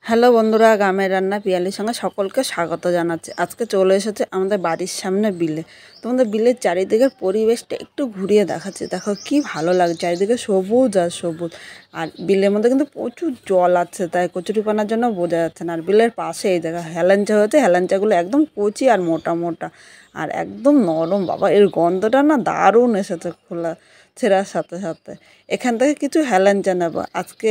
Hello বন্ধুরা, গ্রামের রান্না পিয়ালির সঙ্গে সকলকে স্বাগত জানাচ্ছি। আজকে চলে এসেছে আমাদের বাড়ির সামনে বিলে। তোমাদের বিলের চারিদিকের পরিবেশটা একটু ঘুরিয়ে দেখাচ্ছি। দেখো কি ভালো লাগে, চারিদিকে সবুজ আর সবুজ। আর বিলের মধ্যে কিন্তু প্রচুর জল আছে, তাই কচুরিপানার জন্য বোঝা যাচ্ছে না। আর বিলের পাশে এই জায়গা হেলেঞ্চা হয়েছে, হেলেঞ্চাগুলো একদম কচি আর মোটা মোটা আর একদম নরম। বাবা, এর গন্ধটা না দারুণ এসেছে খোলা ছেঁড়ার সাথে সাথে। এখান থেকে কিছু হেলেঞ্চা নেব আজকে।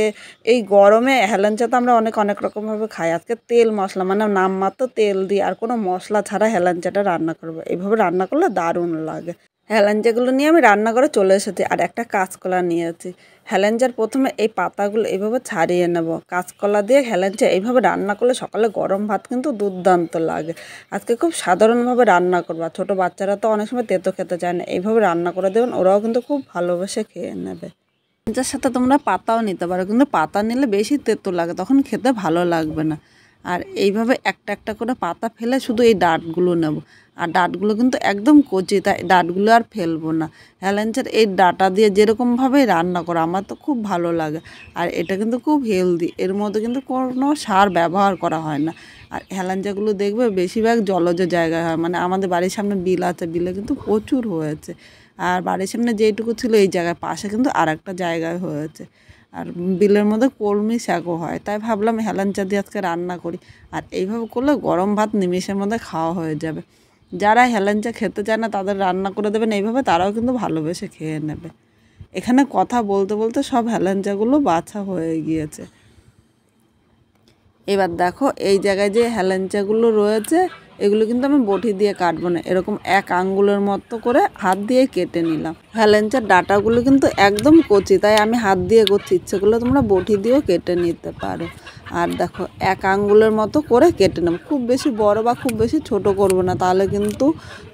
এই গরমে হেলেঞ্চা তো আমরা অনেক অনেক রকমভাবে খাই। আজকে তেল মশলা মানে নামমাত্র তেল দিয়ে আর কোনো মশলা ছাড়া হেলেঞ্চাটা রান্না করবো। এইভাবে রান্না করলে দারুণ লাগে। হেলেঞ্চাগুলো নিয়ে আমি রান্না করে চলে এসেছি আর একটা কাঁচকলা নিয়েছি। হেলেঞ্চার প্রথমে এই পাতাগুলো এইভাবে ছাড়িয়ে নেব। কাঁচকলা দিয়ে হেলেঞ্চা এইভাবে রান্না করলে সকালে গরম ভাত কিন্তু দুর্দান্ত লাগে। আজকে খুব সাধারণভাবে রান্না করবো। আর ছোটো বাচ্চারা তো অনেক সময় তেতো খেতে চায় না, এইভাবে রান্না করে দেবেন, ওরাও কিন্তু খুব ভালোবেসে খেয়ে নেবে। হেলেঞ্চার সাথে তোমরা পাতাও নিতে পারো, কিন্তু পাতা নিলে বেশি তেতো লাগে, তখন খেতে ভালো লাগবে না। আর এইভাবে একটা একটা করে পাতা ফেলে শুধু এই ডাঁটগুলো নেব। আর ডাঁটগুলো কিন্তু একদম কচি, তাই ডাঁটগুলো আর ফেলবো না। হেলেঞ্চার এই ডাঁটা দিয়ে যেরকমভাবেই রান্না করো আমার তো খুব ভালো লাগে। আর এটা কিন্তু খুব হেলদি, এর মধ্যে কিন্তু কোনো সার ব্যবহার করা হয় না। আর হেলেঞ্চাগুলো দেখবে বেশিরভাগ জলজ জায়গায় হয়, মানে আমাদের বাড়ির সামনে বিল আছে, বিলে কিন্তু প্রচুর হয়েছে। আর বাড়ির সামনে যেইটুকু ছিল এই জায়গায় পাশে কিন্তু আর একটা জায়গায় হয়েছে। আর বিলের মধ্যে কলমি শাকও হয়, তাই ভাবলাম হেলেঞ্চা দিয়ে আজকে রান্না করি। আর এইভাবে করলে গরম ভাত নিমেষের মধ্যে খাওয়া হয়ে যাবে। যারা হেলেঞ্চা খেতে চায় না তাদের রান্না করে দেবেন এইভাবে, তারাও কিন্তু ভালোবেসে খেয়ে নেবে। এখানে কথা বলতে বলতে সব হেলেঞ্চাগুলো বাছা হয়ে গিয়েছে। এবার দেখো এই জায়গায় যে হেলেঞ্চাগুলো রয়েছে এগুলো কিন্তু আমি বটি দিয়ে কাটবো না, এরকম এক আঙ্গুলের মতো করে হাত দিয়ে কেটে নিলাম। হেলেঞ্চার ডাঁটাগুলো কিন্তু একদম কচি, তাই আমি হাত দিয়ে করছি, ইচ্ছে করলে তোমরা বটি দিয়েও কেটে নিতে পারো। আর দেখো এক আঙ্গুলের মতো করে কেটে নেব, খুব বেশি বড় বা খুব বেশি ছোট করব না, তাহলে কিন্তু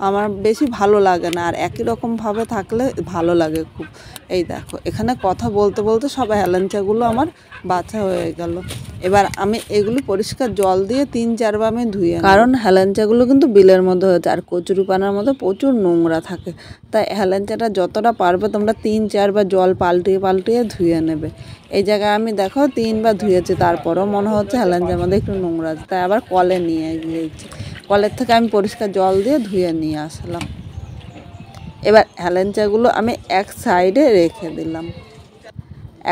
আমার বেশি ভালো লাগে না। আর একই রকমভাবে থাকলে ভালো লাগে খুব। এই দেখো এখানে কথা বলতে বলতে সব হেলেঞ্চাগুলো আমার বাছা হয়ে গেল। এবার আমি এগুলো পরিষ্কার জল দিয়ে 3-4 বার আমি ধুয়ে, কারণ হেলেঞ্চাগুলো কিন্তু বিলের মধ্যে হয়েছে আর কচুরিপানার মধ্যে প্রচুর নোংরা থাকে, তাই হেলেঞ্চাটা যতটা পারবে তোমরা 3-4 বার জল পাল্টিয়ে পাল্টিয়ে ধুয়ে নেবে। এই জায়গায় আমি দেখো 3 বার ধুয়েছি, তারপরও মনে হচ্ছে হেলেঞ্চার মধ্যে একটু নোংরা আছে, তাই আবার কলে নিয়ে গিয়েছি। কলের থেকে আমি পরিষ্কার জল দিয়ে ধুয়ে নিয়ে আসলাম। এবার হেলেঞ্চাগুলো আমি এক সাইডে রেখে দিলাম।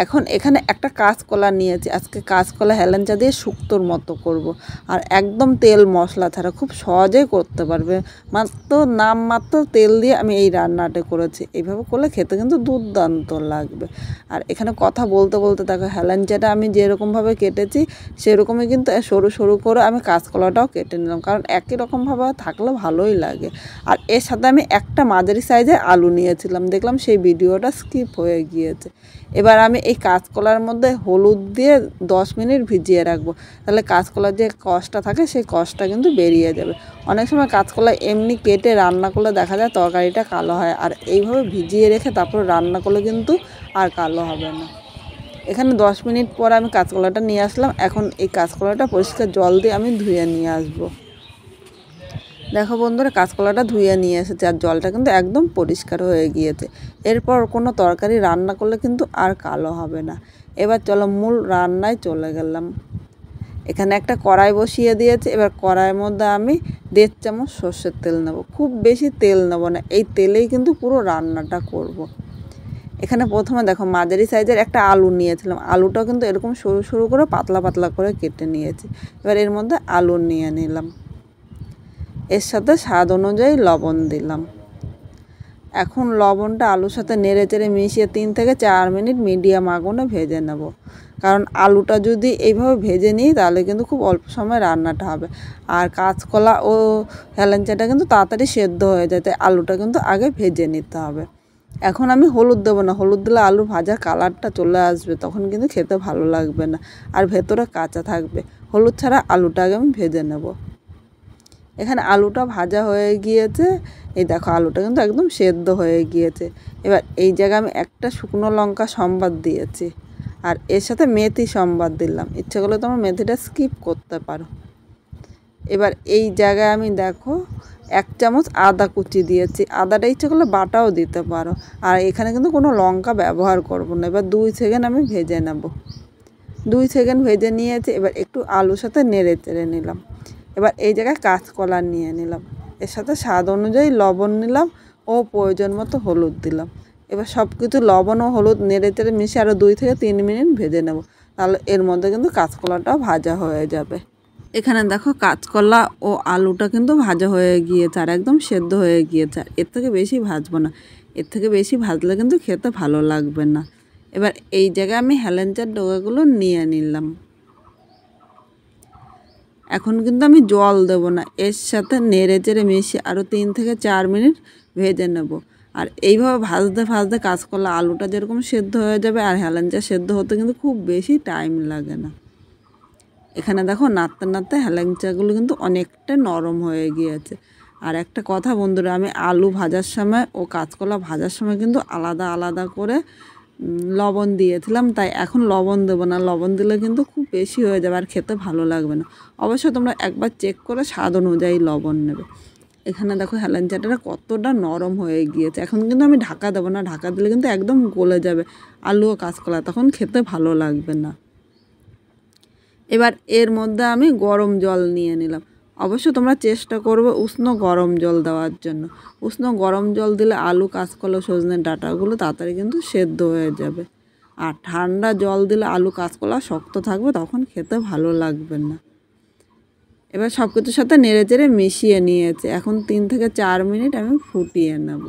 এখন এখানে একটা কাঁচকলা নিয়েছি, আজকে কাঁচকলা হেলেঞ্চা দিয়ে শুক্তোর মতো করব। আর একদম তেল মশলা ছাড়া খুব সহজেই করতে পারবে, মাত্র নামমাত্র তেল দিয়ে আমি এই রান্নাটা করেছি। এইভাবে করলে খেতে কিন্তু দুর্দান্ত লাগবে। আর এখানে কথা বলতে বলতে দেখো হেলেঞ্চাটা আমি যেরকমভাবে কেটেছি সেরকমই কিন্তু সরু সরু করে আমি কাঁচকলাটাও কেটে নিলাম, কারণ একই রকমভাবে থাকলে ভালোই লাগে। আর এর সাথে আমি একটা মাঝারি সাইজের আলু নিয়েছিলাম, দেখলাম সেই ভিডিওটা স্কিপ হয়ে গিয়েছে। এবার আমি এই কাঁচকলার মধ্যে হলুদ দিয়ে 10 মিনিট ভিজিয়ে রাখবো, তাহলে কাঁচকলার যে কষটা থাকে সেই কষটা কিন্তু বেরিয়ে যাবে। অনেক সময় কাঁচকলা এমনি কেটে রান্না করলে দেখা যায় তরকারিটা কালো হয়, আর এইভাবে ভিজিয়ে রেখে তারপর রান্না করলে কিন্তু আর কালো হবে না। এখানে 10 মিনিট পর আমি কাঁচকলাটা নিয়ে আসলাম। এখন এই কাঁচকলাটা পরিষ্কার জল দিয়ে আমি ধুয়ে নিয়ে আসবো। দেখো বন্ধুরা, কাঁচকলাটা ধুয়ে নিয়ে এসেছে আর জলটা কিন্তু একদম পরিষ্কার হয়ে গিয়েছে। এরপর কোনো তরকারি রান্না করলে কিন্তু আর কালো হবে না। এবার চলো মূল রান্নায় চলে গেলাম। এখানে একটা কড়াই বসিয়ে দিয়েছে, এবার কড়াইয়ের মধ্যে আমি 1.5 চামচ সর্ষের তেল নেব। খুব বেশি তেল নেব না, এই তেলেই কিন্তু পুরো রান্নাটা করব। এখানে প্রথমে দেখো মাঝারি সাইজের একটা আলু নিয়েছিলাম, আলুটাও কিন্তু এরকম সরু সরু করে পাতলা পাতলা করে কেটে নিয়েছি। এবার এর মধ্যে আলু নিয়ে নিলাম, এর সাথে স্বাদ অনুযায়ী লবণ দিলাম। এখন লবণটা আলুর সাথে নেড়ে চেড়ে মিশিয়ে 3 থেকে 4 মিনিট মিডিয়াম আগুনে ভেজে নেব, কারণ আলুটা যদি এইভাবে ভেজে নিই তাহলে কিন্তু খুব অল্প সময় রান্নাটা হবে। আর কাঁচকলা ও হেলেঞ্চাটা কিন্তু তাড়াতাড়ি সেদ্ধ হয়ে যায়, তাই আলুটা কিন্তু আগে ভেজে নিতে হবে। এখন আমি হলুদ দেবো না, হলুদ দিলে আলু ভাজার কালারটা চলে আসবে, তখন কিন্তু খেতে ভালো লাগবে না আর ভেতরে কাঁচা থাকবে। হলুদ ছাড়া আলুটা আগে আমি ভেজে নেব। এখানে আলুটা ভাজা হয়ে গিয়েছে, এই দেখো আলুটা কিন্তু একদম সেদ্ধ হয়ে গিয়েছে। এবার এই জায়গায় আমি একটা শুকনো লঙ্কা সম্বাদ দিয়েছি আর এর সাথে মেথি সম্বাদ দিলাম, ইচ্ছে করলে তোমরা মেথিটা স্কিপ করতে পারো। এবার এই জায়গায় আমি দেখো 1 চামচ আদা কুচি দিয়েছি, আদাটা ইচ্ছে করলে বাটাও দিতে পারো। আর এখানে কিন্তু কোনো লঙ্কা ব্যবহার করব না। এবার 2 সেকেন্ড আমি ভেজে নেব। 2 সেকেন্ড ভেজে নিয়েছি। এবার একটু আলুর সাথে নেড়ে চেড়ে নিলাম। এবার এই জায়গায় কাঁচকলা নিয়ে নিলাম, এর সাথে স্বাদ অনুযায়ী লবণ নিলাম ও প্রয়োজন মতো হলুদ দিলাম। এবার সব কিছু লবণ ও হলুদ নেড়ে চেড়ে মিশিয়ে আরও 2 থেকে 3 মিনিট ভেজে নেব, তাহলে এর মধ্যে কিন্তু কাঁচকলাটাও ভাজা হয়ে যাবে। এখানে দেখো কাঁচকলা ও আলুটা কিন্তু ভাজা হয়ে গিয়েছে আর একদম সেদ্ধ হয়ে গিয়েছে। আর এর থেকে বেশি ভাজবো না, এর থেকে বেশি ভাজলে কিন্তু খেতে ভালো লাগবে না। এবার এই জায়গায় আমি হেলেঞ্চার ডগাগুলো নিয়ে নিলাম। এখন কিন্তু আমি জল দেবো না, এর সাথে নেড়ে চেড়ে মিশিয়ে আরও 3 থেকে 4 মিনিট ভেজে নেব। আর এইভাবে ভাজতে ভাজতে কাঁচকলা আলুটা যেরকম সেদ্ধ হয়ে যাবে আর হেলেঞ্চা সেদ্ধ হতে কিন্তু খুব বেশি টাইম লাগে না। এখানে দেখো নাড়তে নাড়তে হেলেঞ্চাগুলো কিন্তু অনেকটা নরম হয়ে গিয়েছে। আর একটা কথা বন্ধুরা, আমি আলু ভাজার সময় ও কাঁচকলা ভাজার সময় কিন্তু আলাদা আলাদা করে লবণ দিয়েছিলাম, তাই এখন লবণ দেবো না। লবণ দিলে কিন্তু খুব বেশি হয়ে যাবে আর খেতে ভালো লাগবে না। অবশ্যই তোমরা একবার চেক করে স্বাদ অনুযায়ী লবণ নেবে। এখানে দেখো হেলেঞ্চাটা কতটা নরম হয়ে গিয়েছে। এখন কিন্তু আমি ঢাকা দেবো না, ঢাকা দিলে কিন্তু একদম গলে যাবে আলু ও কাঁচকলা, তখন খেতে ভালো লাগবে না। এবার এর মধ্যে আমি গরম জল নিয়ে নিলাম। অবশ্য তোমরা চেষ্টা করবে উষ্ণ গরম জল দেওয়ার জন্য। উষ্ণ গরম জল দিলে আলু কাঁচকলা সজনের ডাঁটাগুলো তাড়াতাড়ি কিন্তু সেদ্ধ হয়ে যাবে। আর ঠান্ডা জল দিলে আলু কাঁচকলা শক্ত থাকবে, তখন খেতে ভালো লাগবে না। এবার সব কিছুর সাথে নেড়ে চেড়ে মিশিয়ে নিয়েছে। এখন 3 থেকে 4 মিনিট আমি ফুটিয়ে নেব।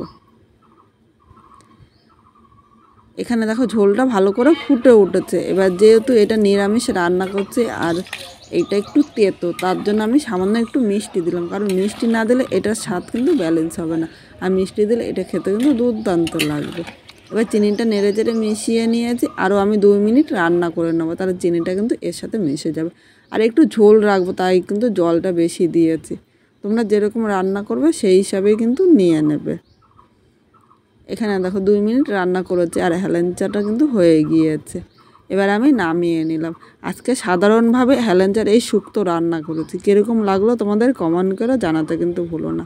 এখানে দেখো ঝোলটা ভালো করে ফুটে উঠেছে। এবার যেহেতু এটা নিরামিষ রান্না করছে আর এইটা একটু তেতো, তার জন্য আমি সামান্য একটু মিষ্টি দিলাম, কারণ মিষ্টি না দিলে এটার স্বাদ কিন্তু ব্যালেন্স হবে না। আর মিষ্টি দিলে এটা খেতে কিন্তু দুর্দান্ত লাগবে। এবার চিনিটা নেড়ে চেড়ে মিশিয়ে নিয়েছি, আরও আমি 2 মিনিট রান্না করে নেবো, তাহলে চিনিটা কিন্তু এর সাথে মিশে যাবে। আর একটু ঝোল রাখবো, তাই কিন্তু জলটা বেশি দিয়েছি। তোমরা যেরকম রান্না করবে সেই হিসাবেই কিন্তু নিয়ে নেবে। এখানে দেখো 2 মিনিট রান্না করেছি আর হেলেঞ্চাটা কিন্তু হয়ে গিয়েছে। এবার আমি নামিয়ে নিলাম। আজকে সাধারণভাবে হেলেঞ্চার এই শুক্তো রান্না করেছি। কীরকম লাগলো তোমাদের কমেন্ট করে জানাতে কিন্তু ভুলো না।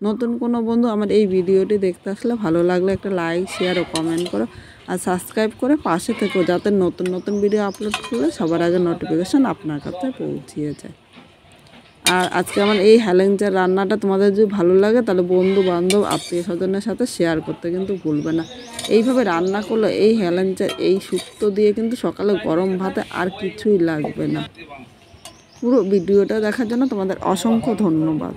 নতুন কোনো বন্ধু আমার এই ভিডিওটি দেখতে আসলে ভালো লাগলে একটা লাইক শেয়ার ও কমেন্ট করো আর সাবস্ক্রাইব করে পাশে থেকো, যাতে নতুন নতুন ভিডিও আপলোড করলে সবার আগে নোটিফিকেশান আপনার কাছে পৌঁছিয়ে যায়। আর আজকে আমার এই হেলেঞ্চার রান্নাটা তোমাদের যদি ভালো লাগে, তাহলে বন্ধু বান্ধব আত্মীয় স্বজনের সাথে শেয়ার করতে কিন্তু ভুলবে না। এইভাবে রান্না করলে এই হেলেঞ্চার এই শুক্তো দিয়ে কিন্তু সকালে গরম ভাতে আর কিছুই লাগবে না। পুরো ভিডিওটা দেখার জন্য তোমাদের অসংখ্য ধন্যবাদ।